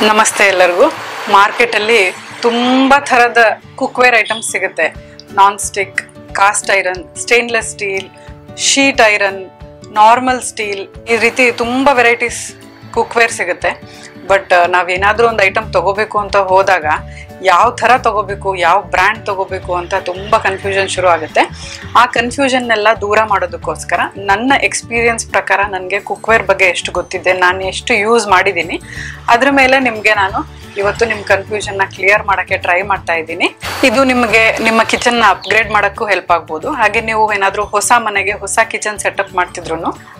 ನಮಸ್ತೆ ಎಲ್ಲರಿಗೂ. ಮಾರ್ಕೆಟಲ್ಲಿ ತುಂಬ ಥರದ ಕುಕ್ವೇರ್ ಐಟಮ್ಸ್ ಸಿಗುತ್ತೆ. Non stick, cost iron, stainless steel, sheet iron, normal steel, ಈ ರೀತಿ ತುಂಬ ವೆರೈಟೀಸ್ ಕುಕ್ವೇರ್ ಸಿಗುತ್ತೆ. ಬಟ್ ನಾವೇನಾದರೂ ಒಂದು ಐಟಮ್ ತೊಗೋಬೇಕು ಅಂತ ಹೋದಾಗ ಯಾವ ಥರ ತೊಗೋಬೇಕು, ಯಾವ ಬ್ರ್ಯಾಂಡ್ ತೊಗೋಬೇಕು ಅಂತ ತುಂಬ ಕನ್ಫ್ಯೂಷನ್ ಶುರು ಆಗುತ್ತೆ. ಆ ಕನ್ಫ್ಯೂಷನ್ನೆಲ್ಲ ದೂರ ಮಾಡೋದಕ್ಕೋಸ್ಕರ ನನ್ನ ಎಕ್ಸ್ಪೀರಿಯನ್ಸ್ ಪ್ರಕಾರ ನನಗೆ ಕುಕ್ವೇರ್ ಬಗ್ಗೆ ಎಷ್ಟು ಗೊತ್ತಿದೆ, ನಾನು ಎಷ್ಟು ಯೂಸ್ ಮಾಡಿದ್ದೀನಿ, ಅದ್ರ ಮೇಲೆ ನಿಮಗೆ ನಾನು ಇವತ್ತು ನಿಮ್ಮ ಕನ್ಫ್ಯೂಷನ್ನ ಕ್ಲಿಯರ್ ಮಾಡೋಕ್ಕೆ ಟ್ರೈ ಮಾಡ್ತಾ ಇದ್ದೀನಿ. ಇದು ನಿಮಗೆ ನಿಮ್ಮ ಕಿಚನ್ನ ಅಪ್ಗ್ರೇಡ್ ಮಾಡೋಕ್ಕೂ ಹೆಲ್ಪ್ ಆಗ್ಬೋದು. ಹಾಗೆ ನೀವು ಏನಾದರೂ ಹೊಸ ಮನೆಗೆ ಹೊಸ ಕಿಚನ್ ಸೆಟಪ್ ಮಾಡ್ತಿದ್ರು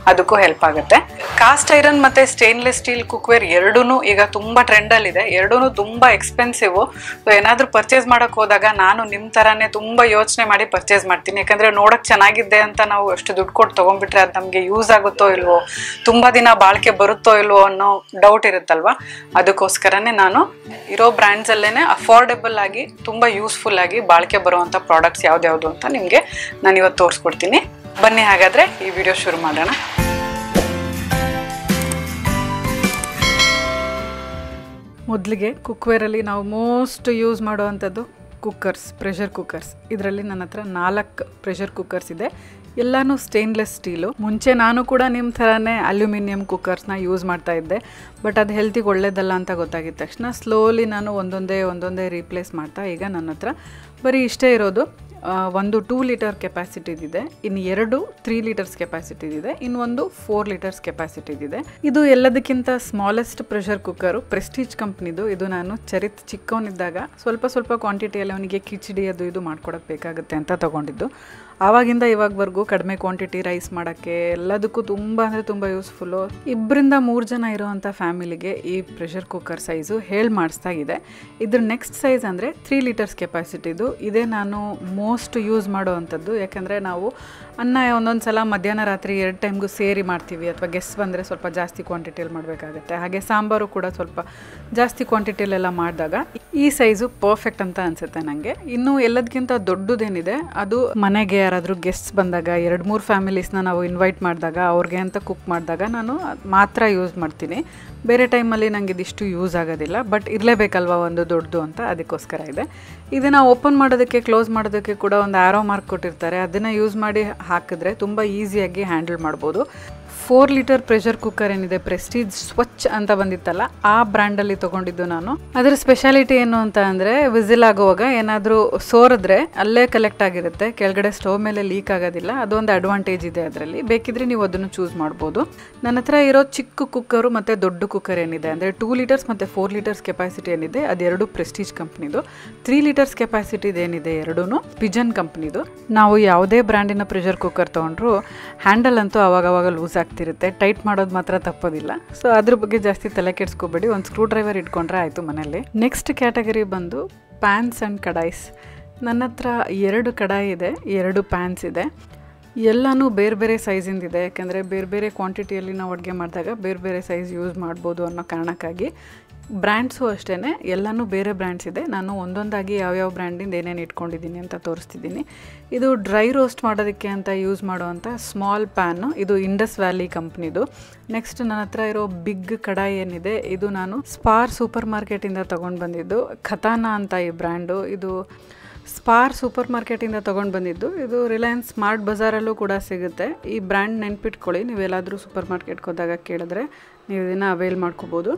ಅದಕ್ಕೂ ಹೆಲ್ಪ್ ಆಗುತ್ತೆ. ಕಾಸ್ಟ್ ಐರನ್ ಮತ್ತು ಸ್ಟೇನ್ಲೆಸ್ ಸ್ಟೀಲ್ ಕುಕ್ವೇರ್ ಎರಡೂ ಈಗ ತುಂಬ ಟ್ರೆಂಡಲ್ಲಿದೆ. ಎರಡೂ ತುಂಬ ಎಕ್ಸ್ಪೆನ್ಸಿವ್. ಸೊ ಏನಾದರೂ ಪರ್ಚೇಸ್ ಮಾಡೋಕ್ಕೆ ಹೋದಾಗ ನಾನು ನಿಮ್ಮ ಥರನೇ ತುಂಬ ಯೋಚನೆ ಮಾಡಿ ಪರ್ಚೇಸ್ ಮಾಡ್ತೀನಿ. ಯಾಕಂದರೆ ನೋಡೋಕ್ಕೆ ಚೆನ್ನಾಗಿದೆ ಅಂತ ನಾವು ಎಷ್ಟು ದುಡ್ಡು ಕೊಟ್ಟು ತೊಗೊಂಡ್ಬಿಟ್ರೆ ಅದು ನಮಗೆ ಯೂಸ್ ಆಗುತ್ತೋ ಇಲ್ವೋ, ತುಂಬ ದಿನ ಬಾಳಿಕೆ ಬರುತ್ತೋ ಇಲ್ವೋ ಅನ್ನೋ ಡೌಟ್ ಇರುತ್ತಲ್ವ. ಅದಕ್ಕೋಸ್ಕರನೇ ನಾನು ಇರೋ ಬ್ರ್ಯಾಂಡ್ಸಲ್ಲೇ ಅಫೋರ್ಡೆಬಲ್ ಆಗಿ ತುಂಬ ಯೂಸ್ಫುಲ್ ಆಗಿ ಬಾಳಿಕೆ ಬರುವಂಥ ಪ್ರಾಡಕ್ಟ್ಸ್ ಯಾವ್ದ್ಯಾವುದು ಅಂತ ನಿಮಗೆ ನಾನು ಇವತ್ತು ತೋರಿಸ್ಕೊಡ್ತೀನಿ. ಬನ್ನಿ ಹಾಗಾದರೆ ಈ ವಿಡಿಯೋ ಶುರು ಮಾಡೋಣ. ಮೊದಲಿಗೆ ಕುಕ್ವೇರಲ್ಲಿ ನಾವು ಮೋಸ್ಟ್ ಯೂಸ್ ಮಾಡುವಂಥದ್ದು ಕುಕ್ಕರ್ಸ್, ಪ್ರೆಷರ್ ಕುಕ್ಕರ್ಸ್. ಇದರಲ್ಲಿ ನನ್ನ ಹತ್ರ 4 ಪ್ರೆಷರ್ ಕುಕ್ಕರ್ಸ್ ಇದೆ. ಎಲ್ಲನೂ ಸ್ಟೇನ್ಲೆಸ್ ಸ್ಟೀಲು. ಮುಂಚೆ ನಾನು ಕೂಡ ನಿಮ್ಮ ಥರನೇ ಅಲ್ಯೂಮಿನಿಯಂ ಕುಕ್ಕರ್ಸ್ನ ಯೂಸ್ ಮಾಡ್ತಾ ಇದ್ದೆ. ಬಟ್ ಅದು ಹೆಲ್ತಿಗೆ ಒಳ್ಳೇದಲ್ಲ ಅಂತ ಗೊತ್ತಾಗಿದ ತಕ್ಷಣ ಸ್ಲೋಲಿ ನಾನು ಒಂದೊಂದೇ ರೀಪ್ಲೇಸ್ ಮಾಡ್ತಾ ಈಗ ನನ್ನ ಹತ್ರ ಬರೀ ಇಷ್ಟೇ ಇರೋದು. ಒಂದು 2 ಲೀಟರ್ ಕೆಪಾಸಿಟಿದಿದೆ, ಇನ್ನು 2 3 ಲೀಟರ್ಸ್ ಕೆಪಾಸಿಟಿದಿದೆ, ಇನ್ನೊಂದು 4 ಲೀಟರ್ಸ್ ಕೆಪಾಸಿಟಿದಿದೆ. ಇದು ಎಲ್ಲದಕ್ಕಿಂತ ಸ್ಮಾಲೆಸ್ಟ್ ಪ್ರೆಷರ್ ಕುಕ್ಕರು, ಪ್ರೆಸ್ಟೀಜ್ ಕಂಪ್ನಿದು. ಇದು ನಾನು ಚರಿತ್ ಚಿಕ್ಕವನಿದ್ದಾಗ ಸ್ವಲ್ಪ ಕ್ವಾಂಟಿಟಿಯಲ್ಲಿ ಅವನಿಗೆ ಕಿಚಡಿ ಅದು ಇದು ಮಾಡ್ಕೊಡಕ್ಕೆ ಬೇಕಾಗುತ್ತೆ ಅಂತ ತೊಗೊಂಡಿದ್ದು. ಆವಾಗಿಂದ ಇವಾಗವರೆಗೂ ಕಡಿಮೆ ಕ್ವಾಂಟಿಟಿ ರೈಸ್ ಮಾಡೋಕ್ಕೆ ಎಲ್ಲದಕ್ಕೂ ತುಂಬ ಅಂದರೆ ತುಂಬ ಯೂಸ್ಫುಲ್ಲು. 2-3 ಜನ ಇರೋವಂಥ ಫ್ಯಾಮಿಲಿಗೆ ಈ ಪ್ರೆಷರ್ ಕುಕ್ಕರ್ ಸೈಜು ಮಾಡಿಸ್ತಾ ಇದೆ. ಇದ್ರ ನೆಕ್ಸ್ಟ್ ಸೈಜ್ ಅಂದರೆ 3 ಲೀಟರ್ಸ್ ಕೆಪಾಸಿಟಿದು. ಇದೇ ನಾನು ಮೋಸ್ಟ್ ಯೂಸ್ ಮಾಡೋ ಅಂಥದ್ದು. ಯಾಕೆಂದರೆ ನಾವು ಅನ್ನ ಒಂದೊಂದು ಸಲ ಮಧ್ಯಾಹ್ನ ರಾತ್ರಿ 2 ಟೈಮ್ಗೂ ಸೇರಿ ಮಾಡ್ತೀವಿ, ಅಥವಾ ಗೆಸ್ಟ್ ಬಂದರೆ ಸ್ವಲ್ಪ ಜಾಸ್ತಿ ಕ್ವಾಂಟಿಟಿಯಲ್ಲಿ ಮಾಡಬೇಕಾಗತ್ತೆ. ಹಾಗೆ ಸಾಂಬಾರು ಕೂಡ ಸ್ವಲ್ಪ ಜಾಸ್ತಿ ಕ್ವಾಂಟಿಟಿಯಲ್ಲೆಲ್ಲ ಮಾಡಿದಾಗ ಈ ಸೈಜು ಪರ್ಫೆಕ್ಟ್ ಅಂತ ಅನಿಸುತ್ತೆ ನನಗೆ. ಇನ್ನು ಎಲ್ಲದಕ್ಕಿಂತ ದೊಡ್ಡದೇನಿದೆ ಅದು ಮನೆಗೆ ಯಾರಾದರೂ ಗೆಸ್ಟ್ಸ್ ಬಂದಾಗ 2-3 ಫ್ಯಾಮಿಲೀಸ್ನ ನಾವು ಇನ್ವೈಟ್ ಮಾಡಿದಾಗ ಅವ್ರಿಗೆ ಅಂತ ಕುಕ್ ಮಾಡಿದಾಗ ನಾನು ಮಾತ್ರ ಯೂಸ್ ಮಾಡ್ತೀನಿ. ಬೇರೆ ಟೈಮಲ್ಲಿ ನನಗೆ ಇದಿಷ್ಟು ಯೂಸ್ ಆಗೋದಿಲ್ಲ. ಬಟ್ ಇರಲೇಬೇಕಲ್ವ ಒಂದು ದೊಡ್ಡದು ಅಂತ, ಅದಕ್ಕೋಸ್ಕರ ಇದೆ. ಇದನ್ನು ಓಪನ್ ಮಾಡೋದಕ್ಕೆ ಕ್ಲೋಸ್ ಮಾಡೋದಕ್ಕೆ ಕೂಡ ಒಂದು ಆರೋ ಮಾರ್ಕ್ ಕೊಟ್ಟಿರ್ತಾರೆ. ಅದನ್ನು ಯೂಸ್ ಮಾಡಿ ಹಾಕಿದ್ರೆ ತುಂಬ ಈಸಿಯಾಗಿ ಹ್ಯಾಂಡಲ್ ಮಾಡ್ಬೋದು. 4 ಲೀಟರ್ ಪ್ರೆಷರ್ ಕುಕ್ಕರ್ ಏನಿದೆ, ಪ್ರೆಸ್ಟೀಜ್ ಸ್ವಚ್ ಅಂತ ಬಂದಿತ್ತಲ್ಲ, ಆ ಬ್ರ್ಯಾಂಡಲ್ಲಿ ತೊಗೊಂಡಿದ್ದು ನಾನು. ಅದರ ಸ್ಪೆಷಾಲಿಟಿ ಏನು ಅಂತ ಅಂದರೆ ವಿಸಿಲ್ ಆಗುವಾಗ ಏನಾದರೂ ಸೋರಿದ್ರೆ ಅಲ್ಲೇ ಕಲೆಕ್ಟ್ ಆಗಿರುತ್ತೆ, ಕೆಳಗಡೆ ಸ್ಟವ್ ಮೇಲೆ ಲೀಕ್ ಆಗೋದಿಲ್ಲ. ಅದೊಂದು ಅಡ್ವಾಂಟೇಜ್ ಇದೆ ಅದರಲ್ಲಿ. ಬೇಕಿದ್ರೆ ನೀವು ಅದನ್ನು ಚೂಸ್ ಮಾಡ್ಬೋದು. ನನ್ನ ಹತ್ರ ಇರೋ ಚಿಕ್ಕ ಕುಕ್ಕರು ಮತ್ತು ದೊಡ್ಡ ಕುಕ್ಕರ್ ಏನಿದೆ ಅಂದರೆ 2 ಲೀಟರ್ಸ್ ಮತ್ತು 4 ಲೀಟರ್ಸ್ ಕೆಪಾಸಿಟಿ ಏನಿದೆ ಅದೆರಡು ಪ್ರೆಸ್ಟೀಜ್ ಕಂಪ್ನಿದು. 3 ಲೀಟರ್ಸ್ ಕೆಪಾಸಿಟಿದು ಏನಿದೆ ಎರಡೂ ಪಿಜನ್ ಕಂಪ್ನಿದು. ನಾವು ಯಾವುದೇ ಬ್ರ್ಯಾಂಡಿನ ಪ್ರೆಷರ್ ಕುಕ್ಕರ್ ತೊಗೊಂಡ್ರು ಹ್ಯಾಂಡಲ್ ಅಂತೂ ಅವಾಗವಾಗ ಲೂಸ್ ಆಗ್ತಿರುತ್ತೆ, ಟೈಟ್ ಮಾಡೋದು ಮಾತ್ರ ತಪ್ಪೋದಿಲ್ಲ. ಸೊ ಅದ್ರ ಬಗ್ಗೆ ಜಾಸ್ತಿ ತಲೆ ಕೆಡಿಸ್ಕೋಬೇಡಿ, ಒಂದು ಸ್ಕ್ರೂ ಡ್ರೈವರ್ ಇಟ್ಕೊಂಡ್ರೆ ಆಯಿತು ಮನೇಲಿ. ನೆಕ್ಸ್ಟ್ ಕ್ಯಾಟಗರಿ ಬಂದು ಪ್ಯಾನ್ಸ್ ಆ್ಯಂಡ್ ಕಡಾಯ್ಸ್. ನನ್ನ ಹತ್ರ 2 ಕಡಾಯಿ ಇದೆ, 2 ಪ್ಯಾನ್ಸ್ ಇದೆ. ಎಲ್ಲನೂ ಬೇರೆ ಬೇರೆ ಸೈಜಿಂದಿದೆ. ಯಾಕೆಂದರೆ ಬೇರೆ ಬೇರೆ ಕ್ವಾಂಟಿಟಿಯಲ್ಲಿ ನಾವು ಅಡುಗೆ ಮಾಡಿದಾಗ ಬೇರೆ ಬೇರೆ ಸೈಜ್ ಯೂಸ್ ಮಾಡ್ಬೋದು ಅನ್ನೋ ಕಾರಣಕ್ಕಾಗಿ. ಬ್ರ್ಯಾಂಡ್ಸು ಅಷ್ಟೇ, ಎಲ್ಲನೂ ಬೇರೆ ಬ್ರ್ಯಾಂಡ್ಸ್ ಇದೆ. ನಾನು ಒಂದೊಂದಾಗಿ ಯಾವ್ಯಾವ ಬ್ರ್ಯಾಂಡಿಂದ ಏನೇನು ಇಟ್ಕೊಂಡಿದ್ದೀನಿ ಅಂತ ತೋರಿಸ್ತಿದ್ದೀನಿ. ಇದು ಡ್ರೈ ರೋಸ್ಟ್ ಮಾಡೋದಕ್ಕೆ ಅಂತ ಯೂಸ್ ಮಾಡುವಂಥ ಸ್ಮಾಲ್ ಪ್ಯಾನು. ಇದು ಇಂಡಸ್ ವ್ಯಾಲಿ ಕಂಪ್ನಿದು. ನೆಕ್ಸ್ಟ್ ನನ್ನ ಹತ್ರ ಇರೋ ಬಿಗ್ ಕಡಾಯಿ ಏನಿದೆ ಇದು ನಾನು ಸ್ಪಾರ್ ಸೂಪರ್ ಮಾರ್ಕೆಟಿಂದ ತೊಗೊಂಡು ಬಂದಿದ್ದು. ಖತಾನಾ ಅಂತ ಈ ಬ್ರ್ಯಾಂಡು. ಇದು ಸ್ಪಾರ್ ಸೂಪರ್ ಮಾರ್ಕೆಟಿಂದ ತೊಗೊಂಡು ಬಂದಿದ್ದು. ಇದು ರಿಲಯನ್ಸ್ ಸ್ಮಾರ್ಟ್ ಬಜಾರಲ್ಲೂ ಕೂಡ ಸಿಗುತ್ತೆ. ಈ ಬ್ರ್ಯಾಂಡ್ ನೆನ್ಪಿಟ್ಕೊಳ್ಳಿ, ನೀವೆಲ್ಲಾದರೂ ಸೂಪರ್ ಮಾರ್ಕೆಟ್ಗೆ ಹೋದಾಗ ಕೇಳಿದ್ರೆ ನೀವು ಇದನ್ನು ಅವೈಲ್ ಮಾಡ್ಕೋಬೋದು.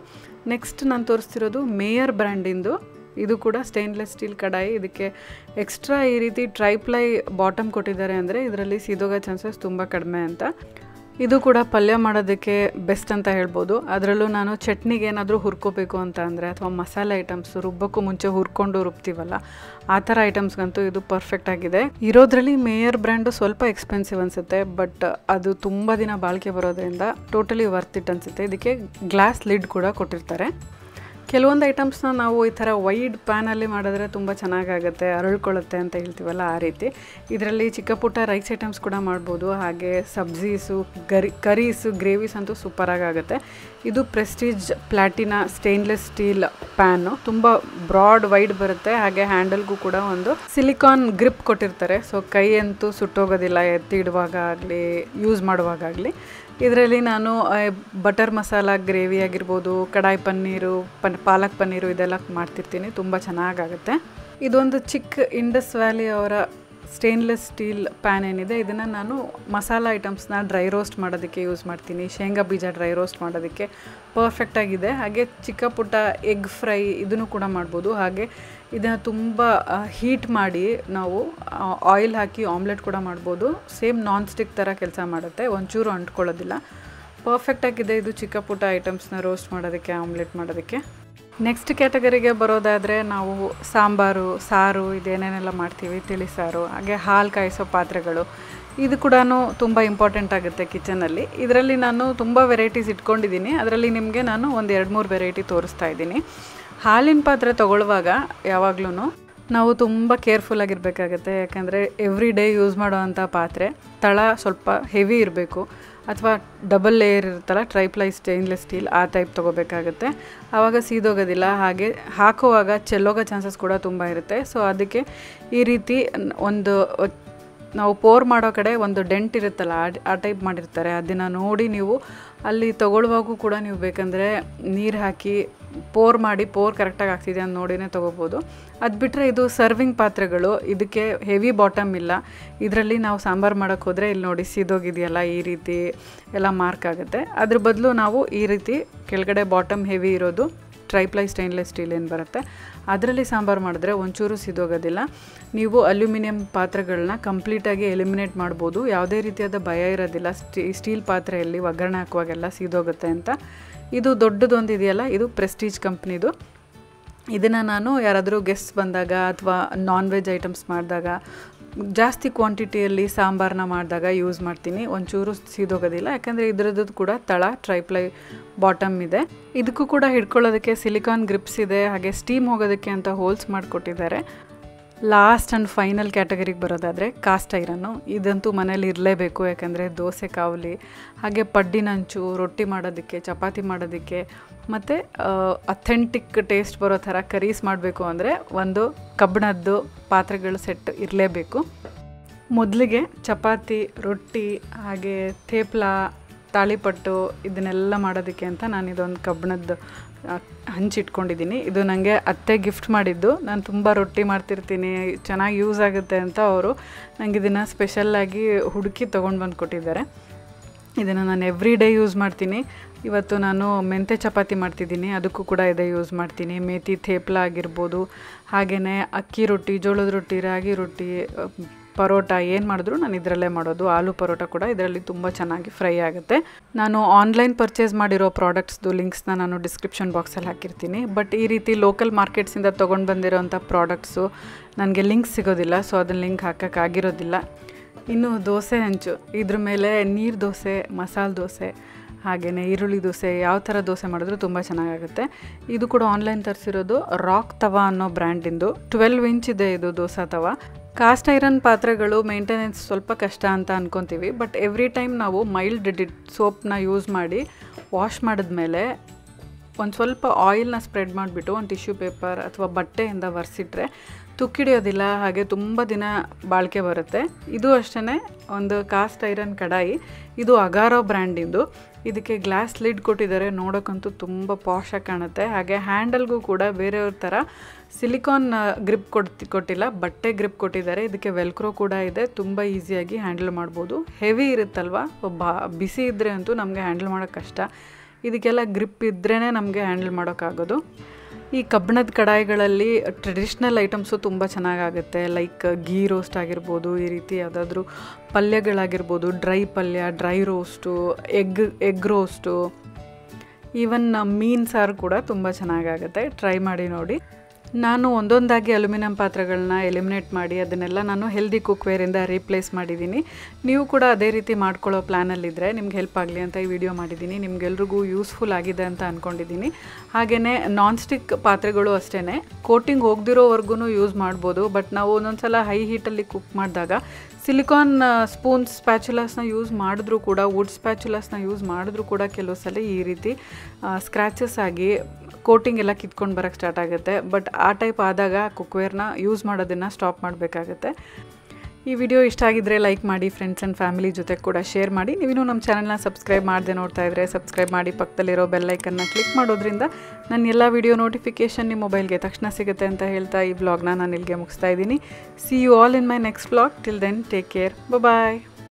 ನೆಕ್ಸ್ಟ್ ನಾನು ತೋರಿಸ್ತಿರೋದು ಮೇಯರ್ ಬ್ರ್ಯಾಂಡಿಂದು. ಇದು ಕೂಡ ಸ್ಟೇನ್ಲೆಸ್ ಸ್ಟೀಲ್ ಕಡಾಯಿ. ಇದಕ್ಕೆ ಎಕ್ಸ್ಟ್ರಾ ಈ ರೀತಿ ಟ್ರೈಪ್ಲೈ ಬಾಟಮ್ ಕೊಟ್ಟಿದ್ದಾರೆ ಅಂದರೆ ಇದರಲ್ಲಿ ಸೀದೋಗೋ ಚಾನ್ಸಸ್ ತುಂಬ ಕಡಿಮೆ ಅಂತ. ಇದು ಕೂಡ ಪಲ್ಯ ಮಾಡೋದಕ್ಕೆ ಬೆಸ್ಟ್ ಅಂತ ಹೇಳ್ಬೋದು. ಅದರಲ್ಲೂ ನಾನು ಚಟ್ನಿಗೆ ಏನಾದರೂ ಹುರ್ಕೋಬೇಕು ಅಂತ ಅಂದರೆ, ಅಥವಾ ಮಸಾಲೆ ಐಟಮ್ಸ್ ರುಬ್ಬಕ್ಕೂ ಮುಂಚೆ ಹುರ್ಕೊಂಡು ರುಬ್ತೀವಲ್ಲ, ಆ ಥರ ಐಟಮ್ಸ್ಗಂತೂ ಇದು ಪರ್ಫೆಕ್ಟ್ ಆಗಿದೆ. ಇರೋದ್ರಲ್ಲಿ ಮೇಯರ್ ಬ್ರ್ಯಾಂಡು ಸ್ವಲ್ಪ ಎಕ್ಸ್ಪೆನ್ಸಿವ್ ಅನಿಸುತ್ತೆ, ಬಟ್ ಅದು ತುಂಬ ದಿನ ಬಾಳಿಕೆ ಬರೋದ್ರಿಂದ ಟೋಟಲಿ ವರ್ತ್ ಇಟ್ ಅನಿಸುತ್ತೆ. ಇದಕ್ಕೆ ಗ್ಲಾಸ್ ಲಿಡ್ ಕೂಡ ಕೊಟ್ಟಿರ್ತಾರೆ. ಕೆಲವೊಂದು ಐಟಮ್ಸ್ನ ನಾವು ಈ ಥರ ವೈಡ್ ಪ್ಯಾನಲ್ಲಿ ಮಾಡಿದ್ರೆ ತುಂಬ ಚೆನ್ನಾಗಾಗುತ್ತೆ, ಅರಳ್ಕೊಳ್ಳುತ್ತೆ ಅಂತ ಹೇಳ್ತೀವಲ್ಲ, ಆ ರೀತಿ. ಇದರಲ್ಲಿ ಚಿಕ್ಕ ಪುಟ್ಟ ರೈಸ್ ಐಟಮ್ಸ್ ಕೂಡ ಮಾಡ್ಬೋದು. ಹಾಗೆ ಸಬ್ಜೀಸು, ಕರೀಸು, ಗ್ರೇವೀಸ್ ಅಂತೂ ಸೂಪರಾಗಿ ಆಗುತ್ತೆ. ಇದು Prestige Platina stainless steel pan. ತುಂಬ ಬ್ರಾಡ್ ವೈಡ್ ಬರುತ್ತೆ, ಹಾಗೆ ಹ್ಯಾಂಡಲ್ಗೂ ಕೂಡ ಒಂದು ಸಿಲಿಕಾನ್ ಗ್ರಿಪ್ ಕೊಟ್ಟಿರ್ತಾರೆ. ಸೊ ಕೈ ಅಂತೂ ಸುಟ್ಟೋಗೋದಿಲ್ಲ ಎತ್ತಿ ಇಡುವಾಗ ಆಗಲಿ ಯೂಸ್ ಮಾಡುವಾಗಲಿ. ಇದರಲ್ಲಿ ನಾನು ಬಟರ್ ಮಸಾಲ ಗ್ರೇವಿ ಆಗಿರ್ಬೋದು, ಕಡಾಯಿ ಪನ್ನೀರು, ಪಾಲಕ್ ಪನ್ನೀರು ಇದೆಲ್ಲ ಮಾಡ್ತಿರ್ತೀನಿ. ತುಂಬ ಚೆನ್ನಾಗಾಗುತ್ತೆ. ಇದೊಂದು ಚಿಕ್ಕ ಇಂಡಸ್ ವ್ಯಾಲಿ ಅವರ ಸ್ಟೇನ್ಲೆಸ್ ಸ್ಟೀಲ್ ಪ್ಯಾನ್ ಏನಿದೆ, ಇದನ್ನು ನಾನು ಮಸಾಲ ಐಟಮ್ಸ್ನ ಡ್ರೈ ರೋಸ್ಟ್ ಮಾಡೋದಕ್ಕೆ ಯೂಸ್ ಮಾಡ್ತೀನಿ. ಶೇಂಗಾ ಬೀಜ ಡ್ರೈ ರೋಸ್ಟ್ ಮಾಡೋದಕ್ಕೆ ಪರ್ಫೆಕ್ಟಾಗಿದೆ. ಹಾಗೆ ಚಿಕ್ಕ ಪುಟ್ಟ ಎಗ್ ಫ್ರೈ ಇದನ್ನು ಕೂಡ ಮಾಡ್ಬೋದು. ಹಾಗೆ ಇದನ್ನು ತುಂಬ ಹೀಟ್ ಮಾಡಿ ನಾವು ಆಯಿಲ್ ಹಾಕಿ ಆಮ್ಲೆಟ್ ಕೂಡ ಮಾಡ್ಬೋದು. ಸೇಮ್ ನಾನ್ ಸ್ಟಿಕ್ ಥರ ಕೆಲಸ ಮಾಡುತ್ತೆ, ಒಂಚೂರು ಅಂಟ್ಕೊಳ್ಳೋದಿಲ್ಲ. ಪರ್ಫೆಕ್ಟಾಗಿದೆ ಇದು ಚಿಕ್ಕ ಪುಟ್ಟ ಐಟಮ್ಸ್ನ ರೋಸ್ಟ್ ಮಾಡೋದಕ್ಕೆ, ಆಮ್ಲೆಟ್ ಮಾಡೋದಕ್ಕೆ. ನೆಕ್ಸ್ಟ್ ಕ್ಯಾಟಗರಿಗೆ ಬರೋದಾದರೆ ನಾವು ಸಾಂಬಾರು, ಸಾರು ಇದೇನೇನೆಲ್ಲ ಮಾಡ್ತೀವಿ, ತಿಳಿ ಸಾರು, ಹಾಗೆ ಹಾಲು ಕಾಯಿಸೋ ಪಾತ್ರೆಗಳು, ಇದು ಕೂಡ ತುಂಬ ಇಂಪಾರ್ಟೆಂಟ್ ಆಗುತ್ತೆ ಕಿಚನಲ್ಲಿ. ಇದರಲ್ಲಿ ನಾನು ತುಂಬ ವೆರೈಟೀಸ್ ಇಟ್ಕೊಂಡಿದ್ದೀನಿ. ಅದರಲ್ಲಿ ನಿಮಗೆ ನಾನು ಒಂದು 2-3 ವೆರೈಟಿ ತೋರಿಸ್ತಾ ಇದ್ದೀನಿ. ಹಾಲಿನ ಪಾತ್ರೆ ತೊಗೊಳ್ಳುವಾಗ ಯಾವಾಗಲೂ ನಾವು ತುಂಬ ಕೇರ್ಫುಲ್ಲಾಗಿರಬೇಕಾಗತ್ತೆ. ಯಾಕಂದರೆ ಎವ್ರಿ ಡೇ ಯೂಸ್ ಮಾಡೋವಂಥ ಪಾತ್ರೆ ತಳ ಸ್ವಲ್ಪ ಹೆವಿ ಇರಬೇಕು, ಅಥವಾ ಡಬಲ್ ಲೇಯರ್ ಇರುತ್ತಲ್ಲ ಟ್ರೈಪ್ಲೈ ಸ್ಟೇನ್ಲೆಸ್ ಸ್ಟೀಲ್, ಆ ಟೈಪ್ ತೊಗೋಬೇಕಾಗುತ್ತೆ. ಆವಾಗ ಸೀದೋಗೋದಿಲ್ಲ. ಹಾಗೆ ಹಾಕುವಾಗ ಚೆಲ್ಲೋಗೋ ಚಾನ್ಸಸ್ ಕೂಡ ತುಂಬ ಇರುತ್ತೆ. ಸೊ ಅದಕ್ಕೆ ಈ ರೀತಿ ಒಂದು ನಾವು ಪೋರ್ ಮಾಡೋ ಕಡೆ ಒಂದು ಡೆಂಟ್ ಇರುತ್ತಲ್ಲ, ಆ ಟೈಪ್ ಮಾಡಿರ್ತಾರೆ. ಅದನ್ನು ನೋಡಿ ನೀವು ಅಲ್ಲಿ ತೊಗೊಳ್ಳುವಾಗೂ ಕೂಡ ನೀವು ಬೇಕಂದರೆ ನೀರು ಹಾಕಿ ಪೋರ್ ಮಾಡಿ ಪೋರ್ ಕರೆಕ್ಟಾಗಿ ಆಗ್ತಿದೆ ಅಂತ ನೋಡಿನೇ ತೊಗೋಬೋದು. ಅದು ಬಿಟ್ಟರೆ ಇದು ಸರ್ವಿಂಗ್ ಪಾತ್ರೆಗಳು, ಇದಕ್ಕೆ ಹೆವಿ ಬಾಟಮ್ ಇಲ್ಲ. ಇದರಲ್ಲಿ ನಾವು ಸಾಂಬಾರು ಮಾಡೋಕ್ಕೆ ಹೋದರೆ ಇಲ್ಲಿ ನೋಡಿ ಸೀದೋಗಿದೆಯಲ್ಲ, ಈ ರೀತಿ ಎಲ್ಲ ಮಾರ್ಕ್ ಆಗುತ್ತೆ. ಅದ್ರ ಬದಲು ನಾವು ಈ ರೀತಿ ಕೆಳಗಡೆ ಬಾಟಮ್ ಹೆವಿ ಇರೋದು ಟ್ರೈಪ್ಲೈ ಸ್ಟೇನ್ಲೆಸ್ ಸ್ಟೀಲ್ ಏನು ಬರುತ್ತೆ, ಅದರಲ್ಲಿ ಸಾಂಬಾರು ಮಾಡಿದ್ರೆ ಒಂಚೂರು ಸಿದೋಗೋದಿಲ್ಲ. ನೀವು ಅಲ್ಯೂಮಿನಿಯಂ ಪಾತ್ರೆಗಳನ್ನ ಕಂಪ್ಲೀಟಾಗಿ ಎಲಿಮಿನೇಟ್ ಮಾಡ್ಬೋದು. ಯಾವುದೇ ರೀತಿಯಾದ ಭಯ ಇರೋದಿಲ್ಲ ಸ್ಟೀಲ್ ಪಾತ್ರೆಯಲ್ಲಿ ಒಗ್ಗರಣೆ ಹಾಕುವಾಗೆಲ್ಲ ಸೀದೋಗುತ್ತೆ ಅಂತ. ಇದು ದೊಡ್ಡದೊಂದು ಇದೆಯಲ್ಲ, ಇದು ಪ್ರೆಸ್ಟೀಜ್ ಕಂಪ್ನಿದು. ಇದನ್ನು ನಾನು ಯಾರಾದರೂ ಗೆಸ್ಟ್ ಬಂದಾಗ ಅಥವಾ ನಾನ್ ವೆಜ್ ಐಟಮ್ಸ್ ಮಾಡಿದಾಗ, ಜಾಸ್ತಿ ಕ್ವಾಂಟಿಟಿಯಲ್ಲಿ ಸಾಂಬಾರನ್ನ ಮಾಡಿದಾಗ ಯೂಸ್ ಮಾಡ್ತೀನಿ. ಒಂಚೂರು ಸೀದೋಗೋದಿಲ್ಲ, ಯಾಕಂದರೆ ಇದರದ್ದು ಕೂಡ ತಳ ಟ್ರೈಪ್ಲೈ ಬಾಟಮ್ ಇದೆ. ಇದಕ್ಕೂ ಕೂಡ ಹಿಡ್ಕೊಳ್ಳೋದಕ್ಕೆ ಸಿಲಿಕಾನ್ ಗ್ರಿಪ್ಸ್ ಇದೆ, ಹಾಗೆ ಸ್ಟೀಮ್ ಹೋಗೋದಕ್ಕೆ ಅಂತ ಹೋಲ್ಸ್ ಮಾಡಿಕೊಟ್ಟಿದ್ದಾರೆ. ಲಾಸ್ಟ್ ಆ್ಯಂಡ್ ಫೈನಲ್ ಕ್ಯಾಟಗರಿಗೆ ಬರೋದಾದರೆ ಕಾಸ್ಟ್ ಐರನ್ನು. ಇದಂತೂ ಮನೇಲಿ ಇರಲೇಬೇಕು, ಯಾಕಂದರೆ ದೋಸೆ ಕಾವಲಿ, ಹಾಗೆ ಪಡ್ಡಿನಂಚು, ರೊಟ್ಟಿ ಮಾಡೋದಕ್ಕೆ, ಚಪಾತಿ ಮಾಡೋದಕ್ಕೆ, ಮತ್ತು ಅಥೆಂಟಿಕ್ ಟೇಸ್ಟ್ ಬರೋ ಥರ ಕರೀಸ್ ಮಾಡಬೇಕು ಅಂದರೆ ಒಂದು ಕಬ್ಬಿಣದ್ದು ಪಾತ್ರೆಗಳು ಸೆಟ್ ಇರಲೇಬೇಕು. ಮೊದಲಿಗೆ ಚಪಾತಿ, ರೊಟ್ಟಿ, ಹಾಗೆ ಥೇಪ್ಲ, ತಾಳಿಪಟ್ಟು ಇದನ್ನೆಲ್ಲ ಮಾಡೋದಕ್ಕೆ ಅಂತ ನಾನು ಇದೊಂದು ಕಬ್ಬಿಣದ್ದು ಹಂಚಿಟ್ಕೊಂಡಿದ್ದೀನಿ. ಇದು ನನಗೆ ಅತ್ತೆ ಗಿಫ್ಟ್ ಮಾಡಿದ್ದು. ನಾನು ತುಂಬ ರೊಟ್ಟಿ ಮಾಡ್ತಿರ್ತೀನಿ, ಚೆನ್ನಾಗಿ ಯೂಸ್ ಆಗುತ್ತೆ ಅಂತ ಅವರು ನನಗೆ ಇದನ್ನು ಸ್ಪೆಷಲ್ಲಾಗಿ ಹುಡುಕಿ ತೊಗೊಂಡು ಬಂದು ಕೊಟ್ಟಿದ್ದಾರೆ. ಇದನ್ನು ನಾನು ಎವ್ರಿ ಡೇ ಯೂಸ್ ಮಾಡ್ತೀನಿ. ಇವತ್ತು ನಾನು ಮೆಂತೆ ಚಪಾತಿ ಮಾಡ್ತಿದ್ದೀನಿ, ಅದಕ್ಕೂ ಕೂಡ ಇದೇ ಯೂಸ್ ಮಾಡ್ತೀನಿ. ಮೇಥಿ ಥೇಪ್ಲ ಆಗಿರ್ಬೋದು, ಹಾಗೆಯೇ ಅಕ್ಕಿ ರೊಟ್ಟಿ, ಜೋಳದ ರೊಟ್ಟಿ, ರಾಗಿ ರೊಟ್ಟಿ, ಪರೋಟ ಏನು ಮಾಡಿದ್ರು ನಾನು ಇದರಲ್ಲೇ ಮಾಡೋದು. ಆಲೂ ಪರೋಟ ಕೂಡ ಇದರಲ್ಲಿ ತುಂಬ ಚೆನ್ನಾಗಿ ಫ್ರೈ ಆಗುತ್ತೆ. ನಾನು ಆನ್ಲೈನ್ ಪರ್ಚೇಸ್ ಮಾಡಿರೋ ಪ್ರಾಡಕ್ಟ್ಸ್ದು ಲಿಂಕ್ಸ್ನ ನಾನು ಡಿಸ್ಕ್ರಿಪ್ಷನ್ ಬಾಕ್ಸಲ್ಲಿ ಹಾಕಿರ್ತೀನಿ. ಬಟ್ ಈ ರೀತಿ ಲೋಕಲ್ ಮಾರ್ಕೆಟ್ಸಿಂದ ತೊಗೊಂಡು ಬಂದಿರೋಂಥ ಪ್ರಾಡಕ್ಟ್ಸು ನನಗೆ ಲಿಂಕ್ ಸಿಗೋದಿಲ್ಲ, ಸೊ ಅದನ್ನು ಲಿಂಕ್ ಹಾಕೋಕ್ಕಾಗಿರೋದಿಲ್ಲ. ಇನ್ನು ದೋಸೆ ಹಂಚು, ಇದ್ರ ಮೇಲೆ ನೀರು ದೋಸೆ, ಮಸಾಲೆ ದೋಸೆ, ಹಾಗೆಯೇ ಈರುಳ್ಳಿ ದೋಸೆ, ಯಾವ ಥರ ದೋಸೆ ಮಾಡಿದ್ರು ತುಂಬ ಚೆನ್ನಾಗಾಗುತ್ತೆ. ಇದು ಕೂಡ ಆನ್ಲೈನ್ ತರಿಸಿರೋದು ರಾಕ್ ತವಾ ಅನ್ನೋ ಬ್ರ್ಯಾಂಡಿಂದು. 12 ಇಂಚ್ ಇದೆ ಇದು ದೋಸೆ ತವಾ. ಕಾಸ್ಟ್ ಐರನ್ ಪಾತ್ರೆಗಳು ಮೇಂಟೆನೆನ್ಸ್ ಸ್ವಲ್ಪ ಕಷ್ಟ ಅಂತ ಅಂದ್ಕೊತೀವಿ. ಬಟ್ ಎವ್ರಿ ಟೈಮ್ ನಾವು ಮೈಲ್ಡ್ ಸೋಪ್ನ ಯೂಸ್ ಮಾಡಿ ವಾಶ್ ಮಾಡಿದ್ಮೇಲೆ ಒಂದು ಸ್ವಲ್ಪ ಆಯಿಲ್ನ ಸ್ಪ್ರೆಡ್ ಮಾಡಿಬಿಟ್ಟು ಒಂದು ಟಿಶ್ಯೂ ಪೇಪರ್ ಅಥವಾ ಬಟ್ಟೆಯಿಂದ ಒರೆಸಿಟ್ರೆ ತುಕ್ಕಿಡಿಯೋದಿಲ್ಲ, ಹಾಗೆ ತುಂಬ ದಿನ ಬಾಳಿಕೆ ಬರುತ್ತೆ. ಇದು ಅಷ್ಟೇ ಒಂದು ಕಾಸ್ಟ್ ಐರನ್ ಕಡಾಯಿ. ಇದು ಅಗಾರೋ ಬ್ರ್ಯಾಂಡಿಂದು. ಇದಕ್ಕೆ ಗ್ಲಾಸ್ ಲಿಡ್ ಕೊಟ್ಟಿದ್ದಾರೆ, ನೋಡೋಕ್ಕಂತೂ ತುಂಬ ಪಾಶಾಗಿ ಕಾಣುತ್ತೆ. ಹಾಗೆ ಹ್ಯಾಂಡಲ್ಗೂ ಕೂಡ ಬೇರೆಯವ್ರ ಥರ ಸಿಲಿಕಾನ್ ಗ್ರಿಪ್ ಕೊಟ್ಟಿಲ್ಲ, ಬಟ್ಟೆ ಗ್ರಿಪ್ ಕೊಟ್ಟಿದ್ದಾರೆ. ಇದಕ್ಕೆ ವೆಲ್ಕ್ರೋ ಕೂಡ ಇದೆ, ತುಂಬ ಈಸಿಯಾಗಿ ಹ್ಯಾಂಡಲ್ ಮಾಡ್ಬೋದು. ಹೆವಿ ಇರುತ್ತಲ್ವ, ಬಿಸಿ ಇದ್ದರೆ ಅಂತೂ ನಮಗೆ ಹ್ಯಾಂಡಲ್ ಮಾಡೋಕ್ಕೆ ಕಷ್ಟ. ಇದಕ್ಕೆಲ್ಲ ಗ್ರಿಪ್ ಇದ್ರೇ ನಮಗೆ ಹ್ಯಾಂಡಲ್ ಮಾಡೋಕ್ಕಾಗೋದು. ಈ ಕಬ್ಬಿಣದ ಕಡಾಯಿಗಳಲ್ಲಿ ಟ್ರೆಡಿಷ್ನಲ್ ಐಟಮ್ಸು ತುಂಬ ಚೆನ್ನಾಗಾಗುತ್ತೆ. ಲೈಕ್ ಗೀ ರೋಸ್ಟ್ ಆಗಿರ್ಬೋದು, ಈ ರೀತಿ ಯಾವುದಾದ್ರೂ ಪಲ್ಯಗಳಾಗಿರ್ಬೋದು, ಡ್ರೈ ಪಲ್ಯ, dry roast, egg roast, even ಮೀನು ಸಾರು ಕೂಡ ತುಂಬ ಚೆನ್ನಾಗಾಗುತ್ತೆ. ಟ್ರೈ ಮಾಡಿ ನೋಡಿ. ನಾನು ಒಂದೊಂದಾಗಿ ಅಲ್ಯೂಮಿನಿಯಂ ಪಾತ್ರೆಗಳನ್ನ ಎಲಿಮಿನೇಟ್ ಮಾಡಿ ಅದನ್ನೆಲ್ಲ ನಾನು ಹೆಲ್ದಿ ಕುಕ್ವೇರಿಂದ ರೀಪ್ಲೇಸ್ ಮಾಡಿದ್ದೀನಿ. ನೀವು ಕೂಡ ಅದೇ ರೀತಿ ಮಾಡ್ಕೊಳ್ಳೋ ಪ್ಲ್ಯಾನಲ್ಲಿದ್ದರೆ ನಿಮ್ಗೆ ಹೆಲ್ಪ್ ಆಗಲಿ ಅಂತ ಈ ವಿಡಿಯೋ ಮಾಡಿದ್ದೀನಿ. ನಿಮಗೆಲ್ರಿಗೂ ಯೂಸ್ಫುಲ್ ಆಗಿದೆ ಅಂತ ಅಂದ್ಕೊಂಡಿದ್ದೀನಿ. ಹಾಗೆಯೇ ನಾನ್ ಸ್ಟಿಕ್ ಪಾತ್ರೆಗಳು ಅಷ್ಟೇ, ಕೋಟಿಂಗ್ ಹೋಗದಿರೋವರೆಗೂ ಯೂಸ್ ಮಾಡ್ಬೋದು. ಬಟ್ ನಾವು ಒಂದೊಂದು ಸಲ ಹೈ ಹೀಟಲ್ಲಿ ಕುಕ್ ಮಾಡಿದಾಗ ಸಿಲಿಕಾನ್ ಸ್ಪೂನ್ಸ್ ಸ್ಪ್ಯಾಚುಲಾಸ್ನ ಯೂಸ್ ಮಾಡಿದ್ರೂ ಕೂಡ, ವುಡ್ ಸ್ಪ್ಯಾಚುಲಾಸ್ನ ಯೂಸ್ ಮಾಡಿದ್ರೂ ಕೂಡ ಕೆಲವು ಸಲ ಈ ರೀತಿ ಸ್ಕ್ರ್ಯಾಚಸ್ ಆಗಿ ಕೋಟಿಂಗ್ ಎಲ್ಲ ಕಿತ್ಕೊಂಡು ಬರೋಕ್ಕೆ ಸ್ಟಾರ್ಟ್ ಆಗುತ್ತೆ. ಬಟ್ ಆ ಟೈಪ್ ಆದಾಗ ಕುಕ್ವೇರ್ನ ಯೂಸ್ ಮಾಡೋದನ್ನು ಸ್ಟಾಪ್ ಮಾಡಬೇಕಾಗತ್ತೆ. ಈ ವಿಡಿಯೋ ಇಷ್ಟ ಆಗಿದ್ದರೆ ಲೈಕ್ ಮಾಡಿ, ಫ್ರೆಂಡ್ಸ್ ಆ್ಯಂಡ್ ಫ್ಯಾಮಿಲಿ ಜೊತೆ ಕೂಡ ಶೇರ್ ಮಾಡಿ. ನೀವಿನ್ನೂ ನಮ್ಮ ಚಾನಲ್ನ ಸಬ್ಸ್ಕ್ರೈಬ್ ಮಾಡದೆ ನೋಡ್ತಾ ಇದ್ದರೆ ಸಬ್ಸ್ಕ್ರೈಬ್ ಮಾಡಿ, ಪಕ್ಕದಲ್ಲಿರೋ ಬೆಲ್ಲೈಕನ್ನ ಕ್ಲಿಕ್ ಮಾಡೋದ್ರಿಂದ ನನ್ನ ಎಲ್ಲ ವಿಡಿಯೋ ನೋಟಿಫಿಕೇಷನ್ ನಿಮ್ಮ ಮೊಬೈಲ್ಗೆ ತಕ್ಷಣ ಸಿಗುತ್ತೆ ಅಂತ ಹೇಳ್ತಾ ಈ ವ್ಲಾಗ್ನ ನಾನು ಇಲ್ಲಿಗೆ ಮುಗಿಸ್ತಾ ಇದ್ದೀನಿ. See you all in my next vlog. Till then take care. Bye.